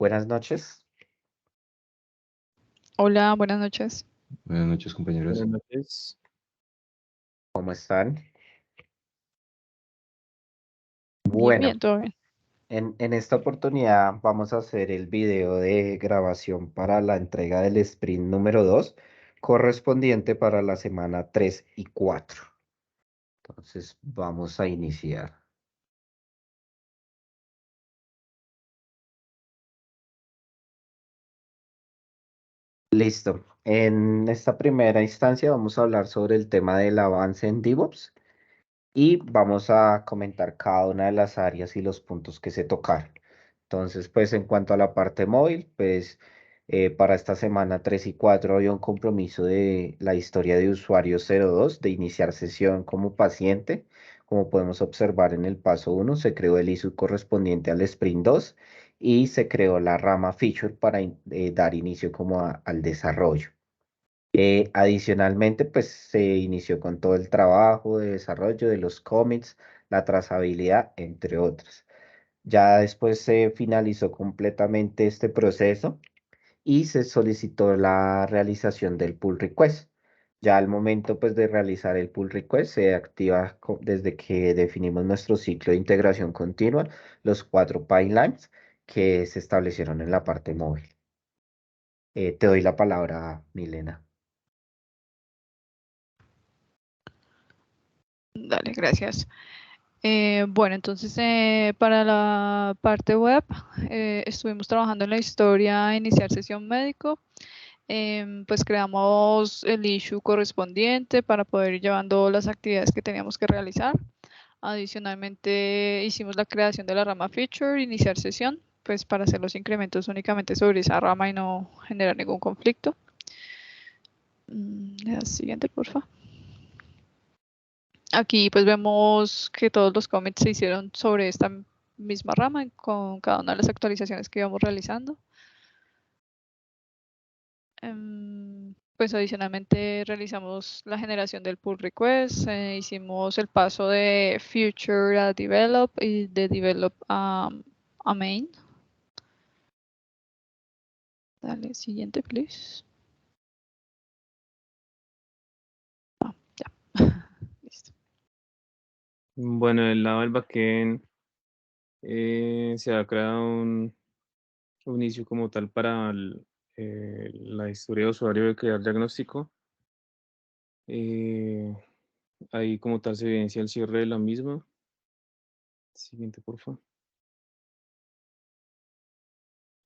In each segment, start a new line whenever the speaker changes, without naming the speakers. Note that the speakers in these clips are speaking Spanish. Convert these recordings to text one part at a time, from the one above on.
Buenas noches,
Hola, buenas noches.
Buenas noches, compañeros.
Buenas noches.
¿cómo están?
Bien,
Bueno,
bien, todo bien.
en esta oportunidad vamos a hacer el video de grabación para la entrega del sprint número 2, correspondiente para la semana 3 y 4. Entonces vamos a iniciar. Listo. En esta primera instancia vamos a hablar sobre el tema del avance en DevOps y vamos a comentar cada una de las áreas y los puntos que se tocaron. Entonces, pues en cuanto a la parte móvil, pues para esta semana 3 y 4 había un compromiso de la historia de usuario 02 de iniciar sesión como paciente. Como podemos observar en el paso 1, se creó el ISO correspondiente al sprint 2 y se creó la rama feature para dar inicio como al desarrollo. Adicionalmente, pues se inició con todo el trabajo de desarrollo de los commits, la trazabilidad, entre otras. Ya después se finalizó completamente este proceso y se solicitó la realización del pull request. Ya al momento pues de realizar el pull request se activa desde que definimos nuestro ciclo de integración continua, los 4 pipelines que se establecieron en la parte móvil. Te doy la palabra, Milena.
Dale, gracias. Bueno, entonces para la parte web estuvimos trabajando en la historia iniciar sesión médico. Pues creamos el issue correspondiente para poder ir llevando las actividades que teníamos que realizar. Adicionalmente hicimos la creación de la rama feature, iniciar sesión, pues para hacer los incrementos únicamente sobre esa rama y no generar ningún conflicto. La siguiente, por favor. Aquí pues vemos que todos los commits se hicieron sobre esta misma rama con cada una de las actualizaciones que íbamos realizando. Pues adicionalmente realizamos la generación del pull request, hicimos el paso de future a develop y de develop a main. Dale, siguiente, please. Ya. Listo.
Bueno, del lado del backend se ha creado un inicio como tal para la historia de usuario de crear diagnóstico. Ahí como tal se evidencia el cierre de la misma. Siguiente, por favor.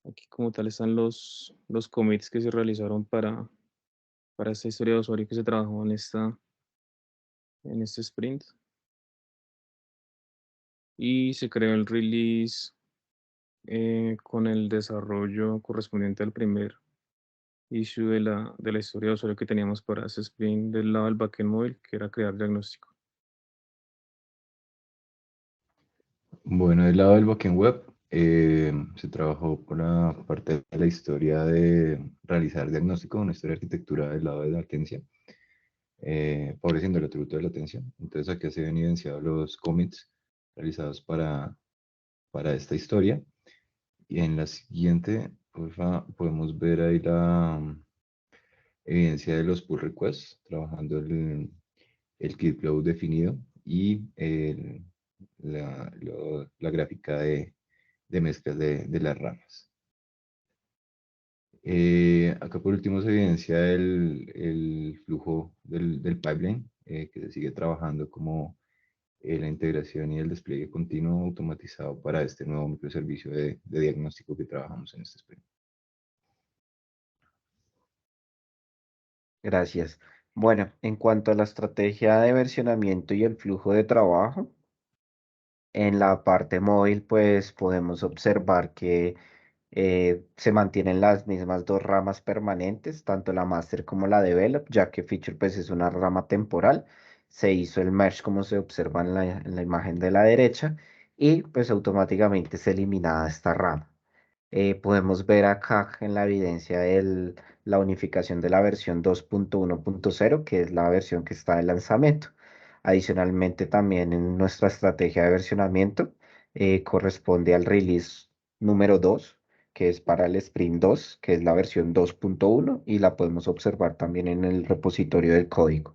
Aquí como tal están los commits que se realizaron para esta historia de usuario que se trabajó en este sprint. Y se creó el release con el desarrollo correspondiente al primer issue de la historia de usuario que teníamos para ese sprint del lado del backend móvil, que era crear diagnóstico.
Bueno, del lado del backend web, se trabajó por la parte de la historia de realizar diagnóstico, una historia de arquitectura del lado de latencia, favoreciendo el atributo de latencia. Entonces aquí se ven evidenciados los commits realizados para esta historia. Y en la siguiente, porfa, podemos ver ahí la evidencia de los pull requests, trabajando el kit flow definido y la gráfica de mezclas de las ramas. Acá por último se evidencia el flujo del pipeline, que se sigue trabajando como la integración y el despliegue continuo automatizado para este nuevo microservicio de diagnóstico que trabajamos en este sprint.
Gracias. Bueno, en cuanto a la estrategia de versionamiento y el flujo de trabajo, en la parte móvil, pues podemos observar que se mantienen las mismas dos ramas permanentes, tanto la master como la develop, ya que feature pues es una rama temporal. Se hizo el merge como se observa en la imagen de la derecha y pues automáticamente se eliminada esta rama. Podemos ver acá en la evidencia la unificación de la versión 2.1.0, que es la versión que está de lanzamiento. Adicionalmente, también en nuestra estrategia de versionamiento corresponde al release número 2, que es para el Sprint 2, que es la versión 2.1, y la podemos observar también en el repositorio del código.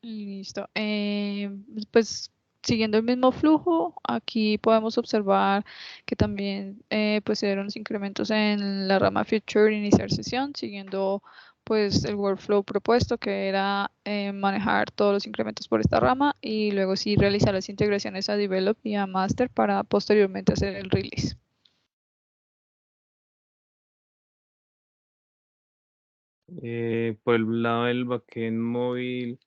Listo. Pues siguiendo el mismo flujo, aquí podemos observar que también pues se dieron los incrementos en la rama Feature iniciar sesión, siguiendo pues el workflow propuesto, que era manejar todos los incrementos por esta rama y luego sí realizar las integraciones a Develop y a Master para posteriormente hacer el release.
Por el lado del backend móvil,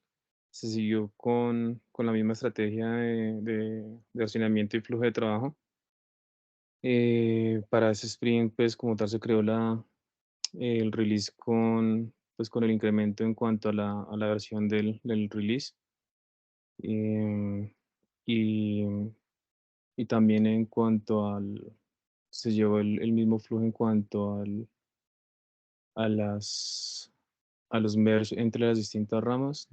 se siguió con la misma estrategia de versionamiento y flujo de trabajo. Para ese sprint, pues como tal, se creó el release pues, con el incremento en cuanto a la versión del release. Y, y también en cuanto se llevó el mismo flujo en cuanto a los merge entre las distintas ramas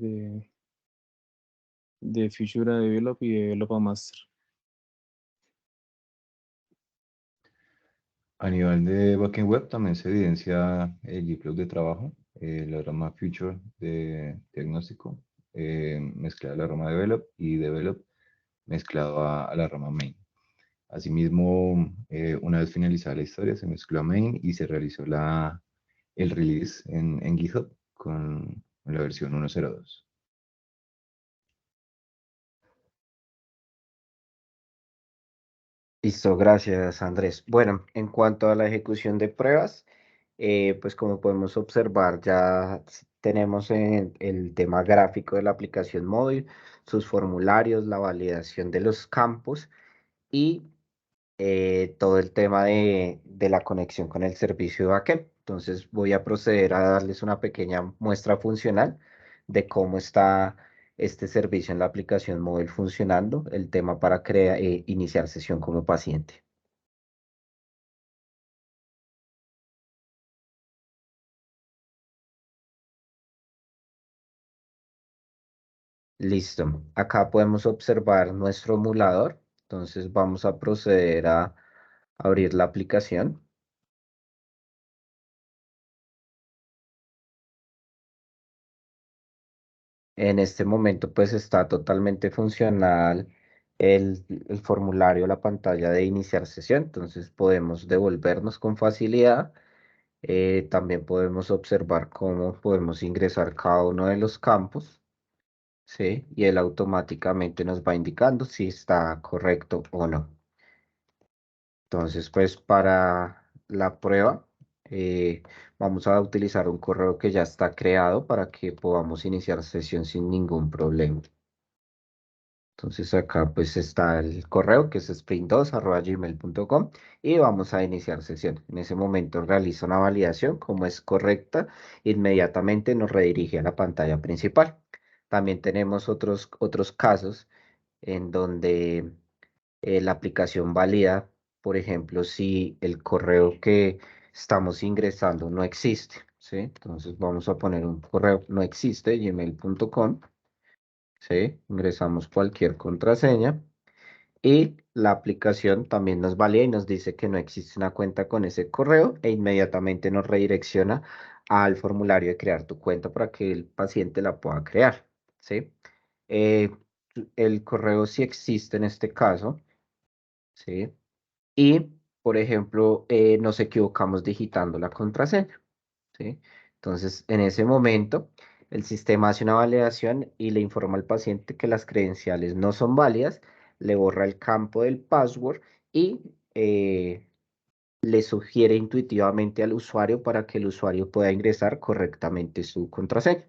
de Feature a Develop y Develop a Master.
A nivel de backend web también se evidencia el Gflow de trabajo, la rama Feature de diagnóstico, mezclada a la rama Develop y Develop mezclado a la rama Main. Asimismo, una vez finalizada la historia, se mezcló a Main y se realizó el release en GitHub con la versión 1.02.
Listo, gracias Andrés. Bueno, en cuanto a la ejecución de pruebas, pues como podemos observar, ya tenemos en el tema gráfico de la aplicación móvil, sus formularios, la validación de los campos y todo el tema de la conexión con el servicio de backend. Entonces voy a proceder a darles una pequeña muestra funcional de cómo está este servicio en la aplicación móvil funcionando, el tema para iniciar sesión como paciente. Listo. Acá podemos observar nuestro emulador. Entonces vamos a proceder a abrir la aplicación. En este momento pues está totalmente funcional el formulario, la pantalla de iniciar sesión. Entonces podemos devolvernos con facilidad. También podemos observar cómo podemos ingresar cada uno de los campos. ¿Sí? Y él automáticamente nos va indicando si está correcto o no. Entonces, pues para la prueba, vamos a utilizar un correo que ya está creado para que podamos iniciar sesión sin ningún problema. Entonces acá pues está el correo que es sprint2@gmail.com y vamos a iniciar sesión. En ese momento realiza una validación, como es correcta, inmediatamente nos redirige a la pantalla principal. También tenemos otros casos en donde la aplicación valida, por ejemplo, si el correo que estamos ingresando no existe, ¿sí? Entonces vamos a poner un correo no existe, gmail.com, ¿sí? Ingresamos cualquier contraseña y la aplicación también nos valida y nos dice que no existe una cuenta con ese correo e inmediatamente nos redirecciona al formulario de crear tu cuenta para que el paciente la pueda crear, ¿sí? Eh, el correo sí existe en este caso, ¿sí? Y, por ejemplo, nos equivocamos digitando la contraseña, ¿sí? Entonces, en ese momento, el sistema hace una validación y le informa al paciente que las credenciales no son válidas, le borra el campo del password y le sugiere intuitivamente al usuario para que el usuario pueda ingresar correctamente su contraseña.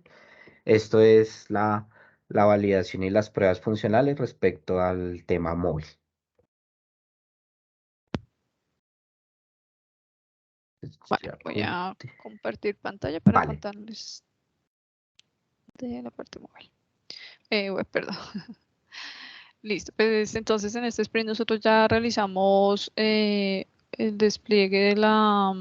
Esto es la validación y las pruebas funcionales respecto al tema móvil.
Vale, voy a compartir pantalla para
Vale.
contarles de la parte móvil. Web, perdón. Listo, pues entonces en este sprint nosotros ya realizamos el despliegue de la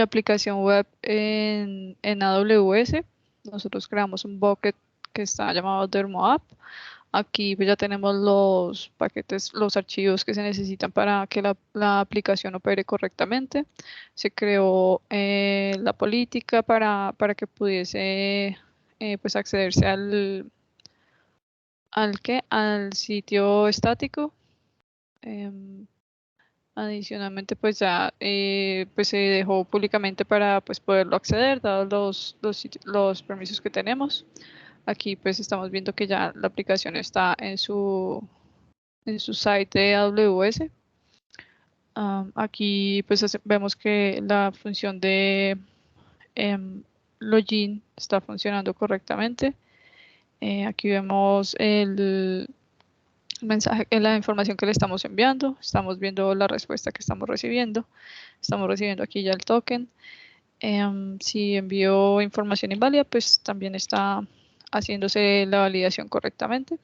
aplicación web en AWS. Nosotros creamos un bucket que está llamado DermoApp. Aquí pues, ya tenemos los paquetes, los archivos que se necesitan para que la aplicación opere correctamente. Se creó la política para que pudiese pues accederse al sitio estático. Adicionalmente, pues ya pues se dejó públicamente para pues poderlo acceder, dados los permisos que tenemos. Aquí pues estamos viendo que ya la aplicación está en su site de AWS. Aquí pues vemos que la función de login está funcionando correctamente. Aquí vemos el mensaje, la información que le estamos enviando. Estamos viendo la respuesta que estamos recibiendo. Estamos recibiendo aquí ya el token. Si envío información inválida, pues también está haciéndose la validación correctamente.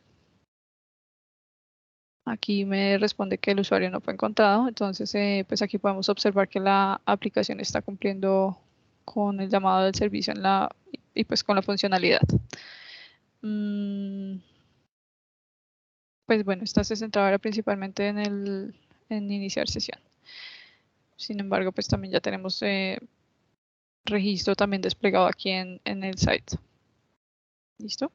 Aquí me responde que el usuario no fue encontrado, entonces pues aquí podemos observar que la aplicación está cumpliendo con el llamado del servicio y pues con la funcionalidad. Pues bueno, esta se centraba ahora principalmente en iniciar sesión. Sin embargo, pues también ya tenemos registro también desplegado aquí en el site. ¿Listo?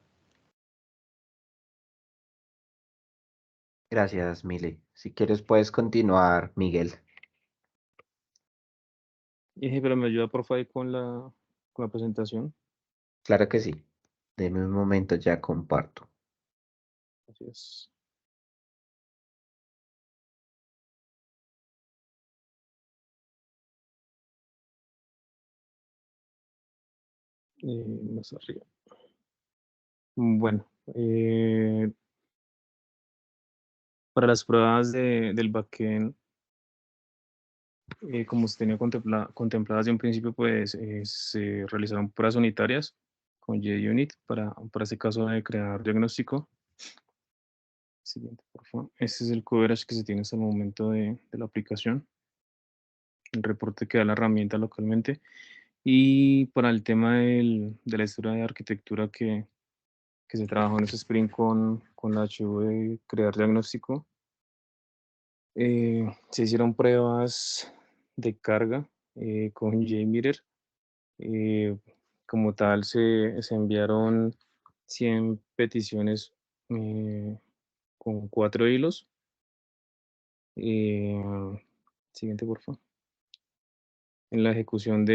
Gracias, Mile. Si quieres puedes continuar, Miguel.
Pero me ayuda por favor con la presentación.
Claro que sí. Deme un momento, ya comparto.
Así es. Más arriba. Bueno, para las pruebas del backend, como se tenía contempladas de un principio, pues se realizaron pruebas unitarias con JUnit para este caso de crear diagnóstico. Siguiente, por favor. Este es el coverage que se tiene hasta el momento de la aplicación. El reporte que da la herramienta localmente. Y para el tema de la historia de arquitectura que se trabajó en ese sprint con la HV de crear diagnóstico, se hicieron pruebas de carga con JMeter. Como tal, se enviaron 100 peticiones con 4 hilos. Siguiente, por favor. En la ejecución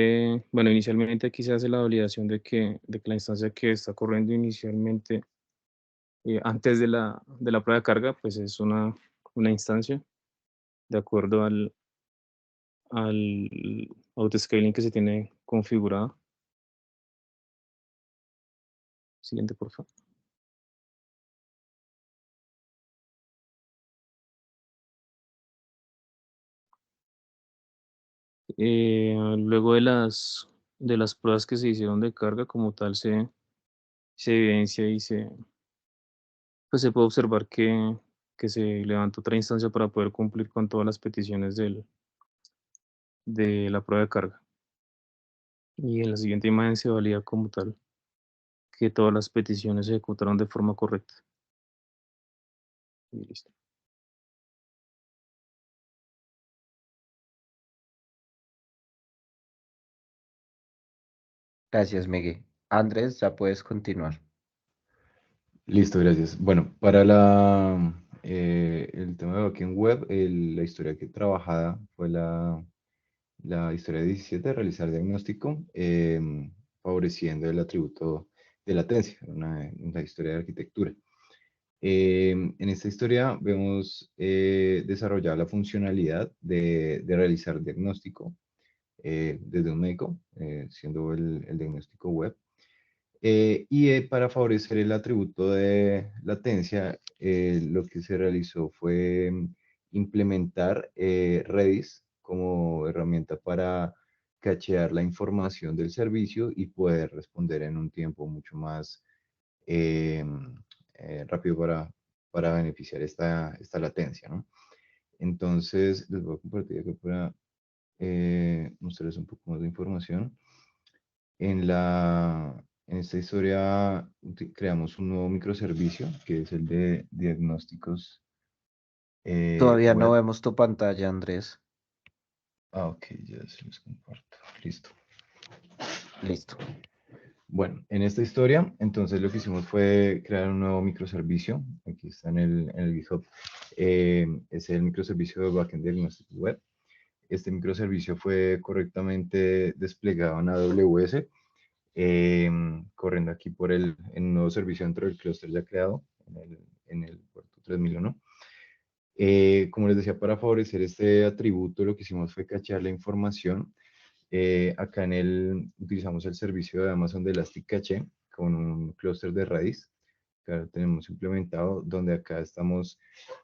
bueno, inicialmente aquí se hace la validación de que la instancia que está corriendo inicialmente antes de la prueba de carga, pues es una instancia de acuerdo al autoscaling que se tiene configurado. Siguiente, por favor. Luego de las pruebas que se hicieron de carga, como tal, se evidencia y pues se puede observar que se levanta otra instancia para poder cumplir con todas las peticiones de la prueba de carga. Y en la siguiente imagen se valida como tal que todas las peticiones se ejecutaron de forma correcta. Y listo.
Gracias, Miguel. Andrés, ya puedes continuar.
Listo, gracias. Bueno, para el tema de backend web, la historia que trabajada fue la historia 17 de realizar diagnóstico, favoreciendo el atributo de latencia, una historia de arquitectura. En esta historia vemos desarrollada la funcionalidad de realizar diagnóstico desde un médico, siendo el diagnóstico web. Para favorecer el atributo de latencia, lo que se realizó fue implementar Redis como herramienta para cachear la información del servicio y poder responder en un tiempo mucho más eh, rápido para beneficiar esta latencia, ¿no? Entonces, les voy a compartir acá para mostrarles un poco más de información. En la En esta historia creamos un nuevo microservicio que es el de diagnósticos
Todavía no
web.
vemos tu pantalla, Andrés.
Ok, ya se los comparto. Listo.
Listo.
Bueno, en esta historia, entonces lo que hicimos fue crear un nuevo microservicio. Aquí está en el GitHub. Es el microservicio de Backend Diagnóstico Web. Este microservicio fue correctamente desplegado en AWS, corriendo aquí en un nuevo servicio dentro del clúster ya creado, en el puerto 3001. Como les decía, para favorecer este atributo, lo que hicimos fue cachear la información. Acá utilizamos el servicio de Amazon de Elastic Cache con un clúster de Redis que ahora tenemos implementado, donde acá estamos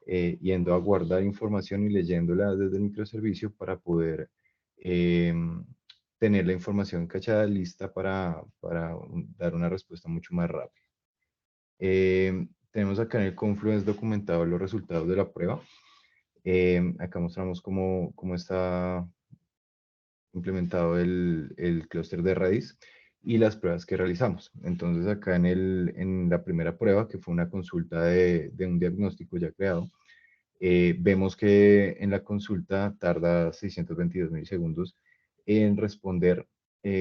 yendo a guardar información y leyéndola desde el microservicio para poder tener la información cachada lista para dar una respuesta mucho más rápida. Tenemos acá en el Confluence documentado los resultados de la prueba. Acá mostramos cómo está implementado el clúster de Redis y las pruebas que realizamos. Entonces acá en la primera prueba, que fue una consulta de un diagnóstico ya creado, vemos que en la consulta tarda 622 milisegundos en responder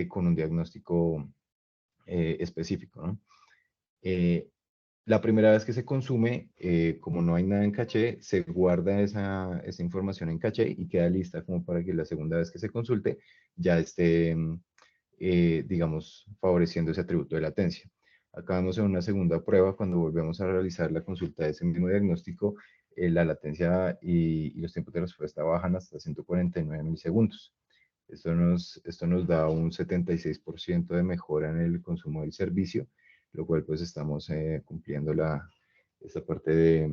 con un diagnóstico específico, ¿no? La primera vez que se consume, como no hay nada en caché, se guarda esa información en caché y queda lista como para que la segunda vez que se consulte ya esté, digamos, favoreciendo ese atributo de latencia. Acá vemos en una segunda prueba, cuando volvemos a realizar la consulta de ese mismo diagnóstico, la latencia y los tiempos de respuesta bajan hasta 149 milisegundos. Esto nos da un 76% de mejora en el consumo del servicio, lo cual pues estamos cumpliendo esta parte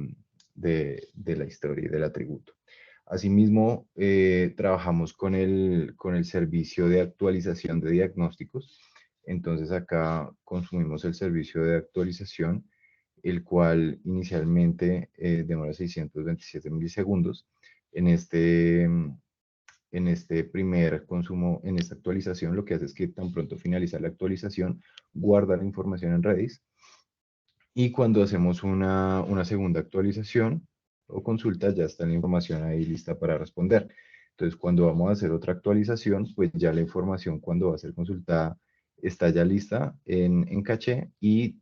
de la historia y del atributo. Asimismo, trabajamos con el servicio de actualización de diagnósticos. Entonces acá consumimos el servicio de actualización, el cual inicialmente demora 627 milisegundos. En este primer consumo, en esta actualización, lo que hace es que tan pronto finaliza la actualización, guarda la información en Redis y cuando hacemos una segunda actualización o consulta, ya está la información ahí lista para responder. Entonces, cuando vamos a hacer otra actualización, pues ya la información cuando va a ser consultada está ya lista en caché y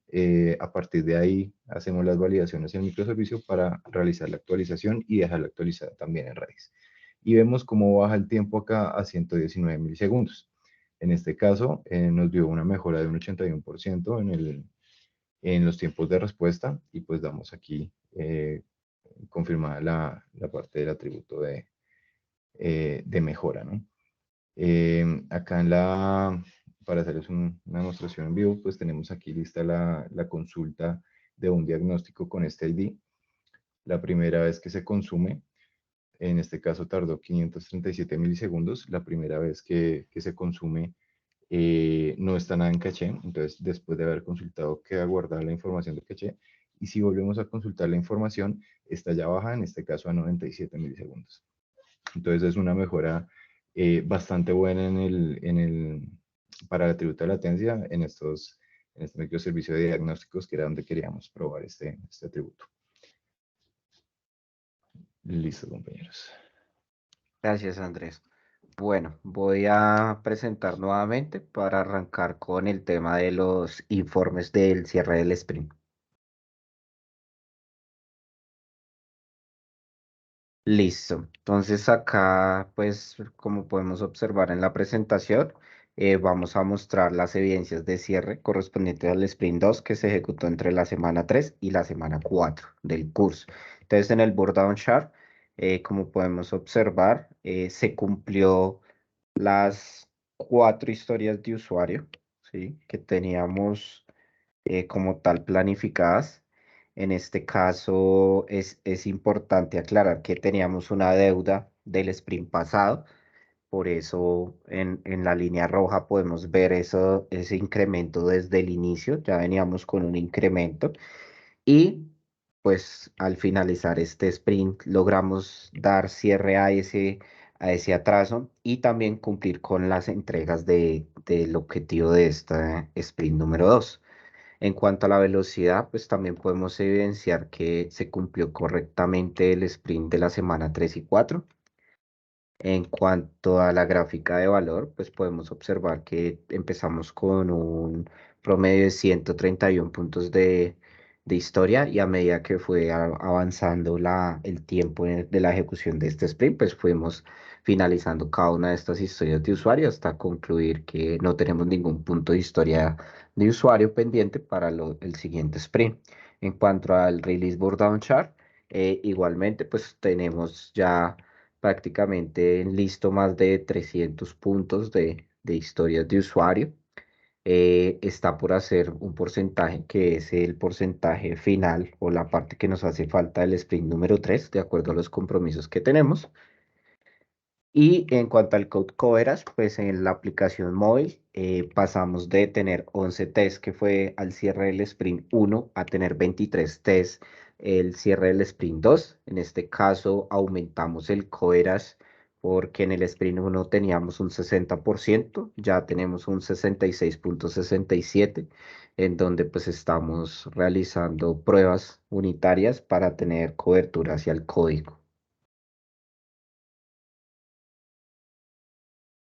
a partir de ahí hacemos las validaciones en el microservicio para realizar la actualización y dejarla actualizada también en Redis. Y vemos cómo baja el tiempo acá a 119 milisegundos. En este caso, nos dio una mejora de un 81% en los tiempos de respuesta y pues damos aquí confirmada la parte del atributo de mejora, ¿no? Acá para hacerles una demostración en vivo, pues tenemos aquí lista la consulta de un diagnóstico con este ID. La primera vez que se consume, en este caso tardó 537 milisegundos. La primera vez que se consume no está nada en caché. Entonces, después de haber consultado, queda guardada la información de caché. Y si volvemos a consultar la información, está ya baja, en este caso a 97 milisegundos. Entonces, es una mejora bastante buena para el atributo de latencia en este microservicio de diagnósticos, que era donde queríamos probar este atributo. Listo, compañeros.
Gracias, Andrés. Bueno, voy a presentar nuevamente para arrancar con el tema de los informes del cierre del sprint. Listo. Entonces acá, pues como podemos observar en la presentación, vamos a mostrar las evidencias de cierre correspondientes al sprint 2 que se ejecutó entre la semana 3 y la semana 4 del curso. Entonces en el Board Chart, como podemos observar, se cumplió las 4 historias de usuario, ¿sí? Que teníamos como tal planificadas. En este caso es importante aclarar que teníamos una deuda del sprint pasado, por eso en la línea roja podemos ver ese incremento desde el inicio, ya veníamos con un incremento y pues al finalizar este sprint logramos dar cierre a ese atraso y también cumplir con las entregas de del objetivo de esta sprint número 2. En cuanto a la velocidad, pues también podemos evidenciar que se cumplió correctamente el sprint de la semana 3 y 4. En cuanto a la gráfica de valor, pues podemos observar que empezamos con un promedio de 131 puntos de historia y a medida que fue avanzando el tiempo de la ejecución de este sprint, pues fuimos finalizando cada una de estas historias de usuario hasta concluir que no tenemos ningún punto de historia de usuario pendiente para el siguiente sprint. En cuanto al release burn chart, igualmente pues tenemos ya prácticamente listo más de 300 puntos de historias de usuario. Está por hacer un porcentaje que es el porcentaje final o la parte que nos hace falta del sprint número 3 de acuerdo a los compromisos que tenemos. Y en cuanto al code coverage, pues en la aplicación móvil pasamos de tener 11 tests que fue al cierre del sprint 1 a tener 23 tests el cierre del sprint 2. En este caso aumentamos el coverage porque en el sprint 1 teníamos un 60%, ya tenemos un 66,67 en donde pues estamos realizando pruebas unitarias para tener cobertura hacia el código.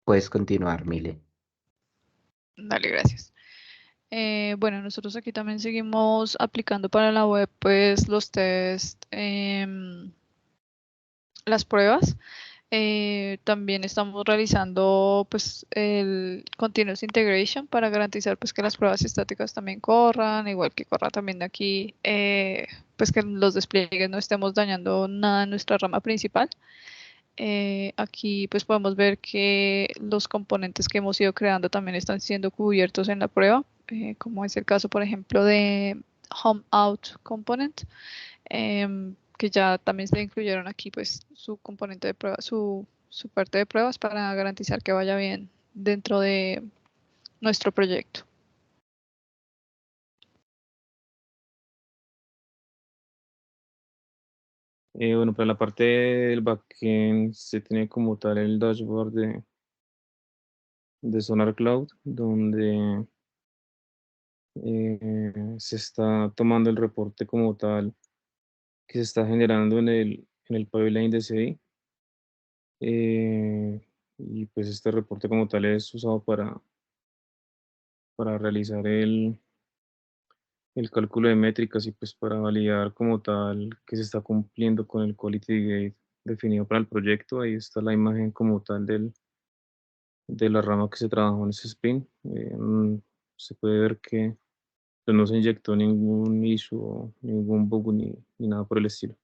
Puedes continuar, Mile.
Dale, gracias. Bueno, nosotros aquí también seguimos aplicando para la web, pues los test, las pruebas. También estamos realizando pues el continuous integration para garantizar pues que las pruebas estáticas también corran, igual que corra también de aquí, pues que los despliegues no estemos dañando nada en nuestra rama principal. Aquí pues podemos ver que los componentes que hemos ido creando también están siendo cubiertos en la prueba, como es el caso por ejemplo de Home Out Component, que ya también se incluyeron aquí pues su componente de prueba, su parte de pruebas para garantizar que vaya bien dentro de nuestro proyecto.
Bueno, para la parte del backend se tiene como tal el dashboard de Sonar Cloud, donde se está tomando el reporte como tal que se está generando en el pipeline de CI. Y pues este reporte como tal es usado para realizar el cálculo de métricas y pues para validar como tal que se está cumpliendo con el quality gate definido para el proyecto. Ahí está la imagen como tal de la rama que se trabajó en ese sprint. Se puede ver que pues, no se inyectó ningún issue, ningún bug ni nada por el estilo.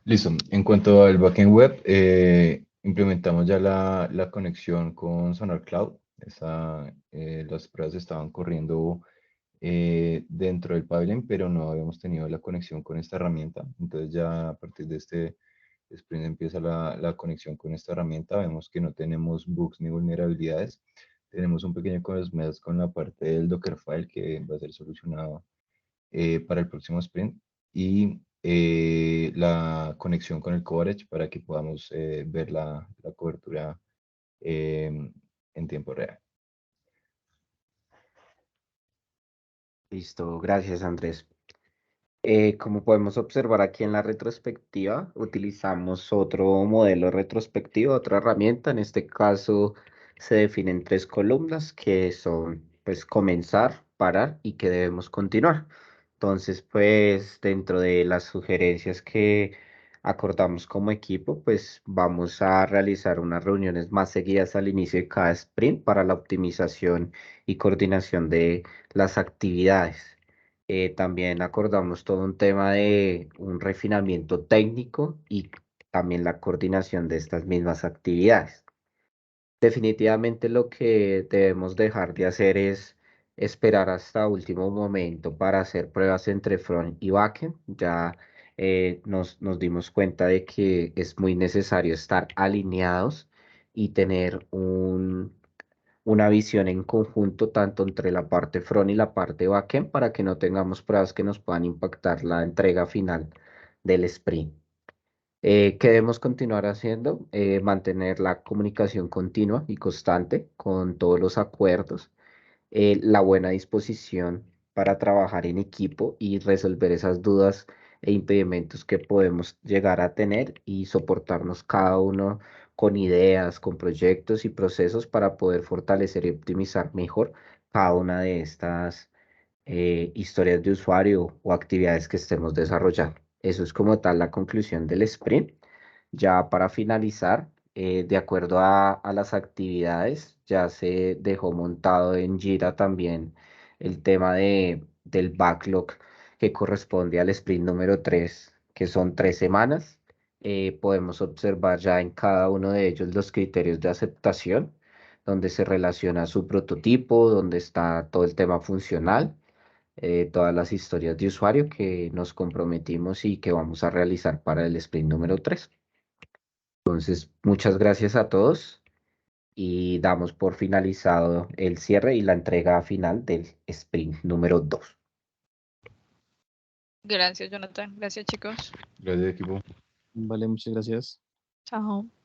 Listo. En cuanto al backend web, implementamos ya la conexión con Sonar Cloud. Las pruebas estaban corriendo dentro del pipeline, pero no habíamos tenido la conexión con esta herramienta. Entonces ya a partir de este sprint empieza la conexión con esta herramienta. Vemos que no tenemos bugs ni vulnerabilidades. Tenemos un pequeño mess con la parte del Dockerfile que va a ser solucionado para el próximo sprint y la conexión con el coverage para que podamos ver la cobertura en tiempo real.
Listo, gracias Andrés. Como podemos observar aquí en la retrospectiva, utilizamos otro modelo retrospectivo, otra herramienta. En este caso se definen tres columnas que son pues comenzar, parar y que debemos continuar. Entonces, pues dentro de las sugerencias que acordamos como equipo, pues vamos a realizar unas reuniones más seguidas al inicio de cada sprint para la optimización y coordinación de las actividades. También acordamos todo un tema de un refinamiento técnico y también la coordinación de estas mismas actividades. Definitivamente lo que debemos dejar de hacer es esperar hasta último momento para hacer pruebas entre front y backend. Ya nos dimos cuenta de que es muy necesario estar alineados y tener una visión en conjunto tanto entre la parte front y la parte backend para que no tengamos pruebas que nos puedan impactar la entrega final del sprint. ¿Qué debemos continuar haciendo? Mantener la comunicación continua y constante con todos los acuerdos, la buena disposición para trabajar en equipo y resolver esas dudas e impedimentos que podemos llegar a tener y soportarnos cada uno con ideas, con proyectos y procesos para poder fortalecer y optimizar mejor cada una de estas historias de usuario o actividades que estemos desarrollando. Eso es como tal la conclusión del sprint. Ya para finalizar, de acuerdo a las actividades, ya se dejó montado en Jira también el tema del backlog que corresponde al sprint número 3, que son 3 semanas. Podemos observar ya en cada uno de ellos los criterios de aceptación, donde se relaciona su prototipo, donde está todo el tema funcional, todas las historias de usuario que nos comprometimos y que vamos a realizar para el sprint número 3. Entonces, muchas gracias a todos y damos por finalizado el cierre y la entrega final del sprint número 2.
Gracias, Jonathan. Gracias, chicos.
Gracias, equipo.
Vale, muchas gracias.
Chao.